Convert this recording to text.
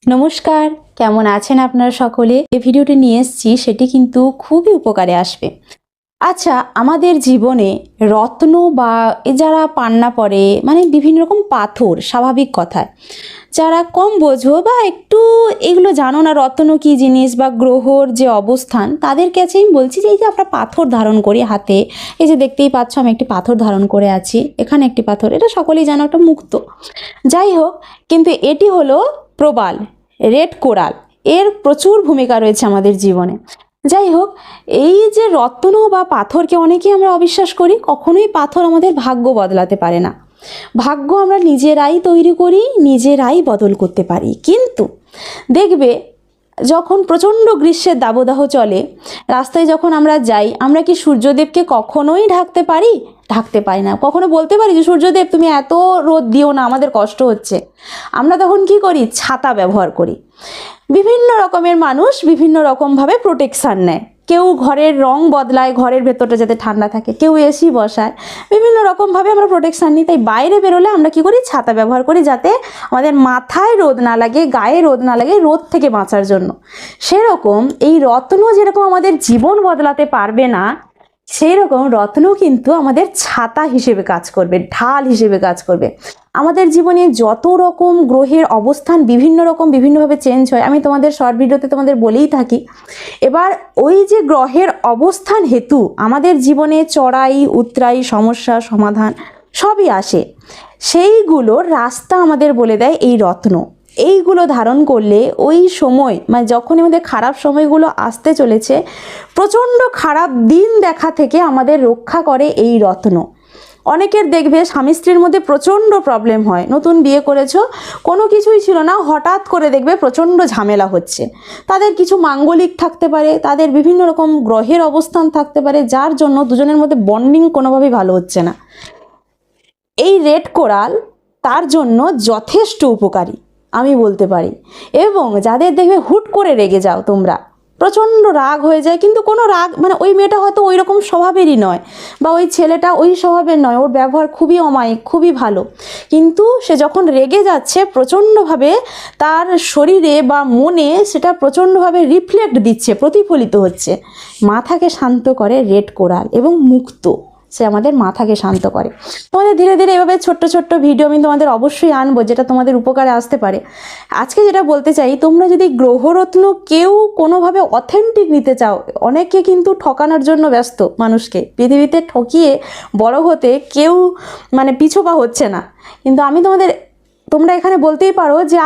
নমস্কার, কেমন আছেন আপনারা সকলে? এই ভিডিওটি নিয়ে এসেছি, সেটি কিন্তু খুবই উপকারে আসবে। আচ্ছা, আমাদের জীবনে রত্ন বা যারা পান্না পড়ে মানে বিভিন্ন রকম পাথর, স্বাভাবিক কথায় যারা কম বোঝো বা একটু এগুলো জানো না রত্ন কী জিনিস বা গ্রহর যে অবস্থান, তাদের কাছে আমি বলছি যে এই যে আমরা পাথর ধারণ করি হাতে, এই যে দেখতেই পাচ্ছ আমি একটি পাথর ধারণ করে আছি, এখানে একটি পাথর, এটা সকলেই জানো একটা মুক্ত। যাই হোক, কিন্তু এটি হলো প্রবাল, রেড কোরাল। এর প্রচুর ভূমিকা রয়েছে আমাদের জীবনে। যাই হোক, এই যে রত্ন বা পাথরকে অনেকেই আমরা অবিশ্বাস করি, কখনোই পাথর আমাদের ভাগ্য বদলাতে পারে না। ভাগ্য আমরা নিজেরাই তৈরি করি, নিজেরাই বদল করতে পারি। কিন্তু দেখবে, যখন প্রচণ্ড গ্রীষ্মের দাবদাহ চলে, রাস্তায় যখন আমরা যাই, আমরা কি সূর্যদেবকে কখনোই ঢাকতে পারি? ঢাকতে পারি না। কখনো বলতে পারি যে সূর্যদেব তুমি এত রোদ দিও না, আমাদের কষ্ট হচ্ছে? আমরা তখন কি করি? ছাতা ব্যবহার করি। বিভিন্ন রকমের মানুষ বিভিন্ন রকমভাবে প্রোটেকশান নেয়। কেউ ঘরের রং বদলায় ঘরের ভেতরটা যাতে ঠান্ডা থাকে, কেউ এসি বসায়, বিভিন্ন রকমভাবে আমরা প্রোটেকশান নিই। তাই বাইরে বেরোলে আমরা কি করি? ছাতা ব্যবহার করি, যাতে আমাদের মাথায় রোদ না লাগে, গায়ে রোদ না লাগে, রোদ থেকে বাঁচার জন্য। সেরকম এই রত্ন যেরকম আমাদের জীবন বদলাতে পারবে না, সেই রকম রত্ন কিন্তু আমাদের ছাতা হিসেবে কাজ করবে, ঢাল হিসেবে কাজ করবে। আমাদের জীবনে যত রকম গ্রহের অবস্থান বিভিন্ন রকম বিভিন্নভাবে চেঞ্জ হয়, আমি তোমাদের শর্ট ভিডিওতে তোমাদের বলেই থাকি। এবার ওই যে গ্রহের অবস্থান হেতু আমাদের জীবনে চড়াই উতরাই, সমস্যা সমাধান সবই আসে। সেইগুলোর রাস্তা আমাদের বলে দেয় এই রত্ন। এইগুলো ধারণ করলে ওই সময় মানে যখনই আমাদের খারাপ সময়গুলো আসতে চলেছে, প্রচণ্ড খারাপ দিন দেখা থেকে আমাদের রক্ষা করে এই রত্ন। অনেকের দেখবে স্বামী স্ত্রীর মধ্যে প্রচণ্ড প্রবলেম হয়, নতুন বিয়ে করেছো, কোনো কিছুই ছিল না, হঠাৎ করে দেখবে প্রচণ্ড ঝামেলা হচ্ছে। তাদের কিছু মাঙ্গলিক থাকতে পারে, তাদের বিভিন্ন রকম গ্রহের অবস্থান থাকতে পারে, যার জন্য দুজনের মধ্যে বন্ডিং কোনোভাবেই ভালো হচ্ছে না। এই রেড কোরাল তার জন্য যথেষ্ট উপকারী আমি বলতে পারি। এবং যাদের দেখবে হুট করে রেগে যাও তোমরা, প্রচণ্ড রাগ হয়ে যায়, কিন্তু কোনো রাগ মানে ওই মেয়েটা হয়তো ওই রকম স্বভাবেরই নয়, বা ওই ছেলেটা ওই স্বভাবের নয়, ওর ব্যবহার খুবই অমায়িক, খুবই ভালো, কিন্তু সে যখন রেগে যাচ্ছে প্রচণ্ডভাবে তার শরীরে বা মনে সেটা প্রচণ্ডভাবে রিফ্লেক্ট দিচ্ছে, প্রতিফলিত হচ্ছে। মাথাকে শান্ত করে রেড কোরাল এবং মুক্ত, সে আমাদের মাথাকে শান্ত করে। তোমাদের ধীরে ধীরে এভাবে ছোট্ট ছোট্ট ভিডিও আমি তোমাদের অবশ্যই আনবো, যেটা তোমাদের উপকারে আসতে পারে। আজকে যেটা বলতে চাই, তোমরা যদি গ্রহরত্ন কেউ কোনোভাবে অথেন্টিক নিতে চাও, অনেকে কিন্তু ঠকানোর জন্য ব্যস্ত, মানুষকে পৃথিবীতে ঠকিয়ে বড় হতে কেউ মানে পিছুপা হচ্ছে না। কিন্তু আমি তোমরা এখানে বলতেই পারো যে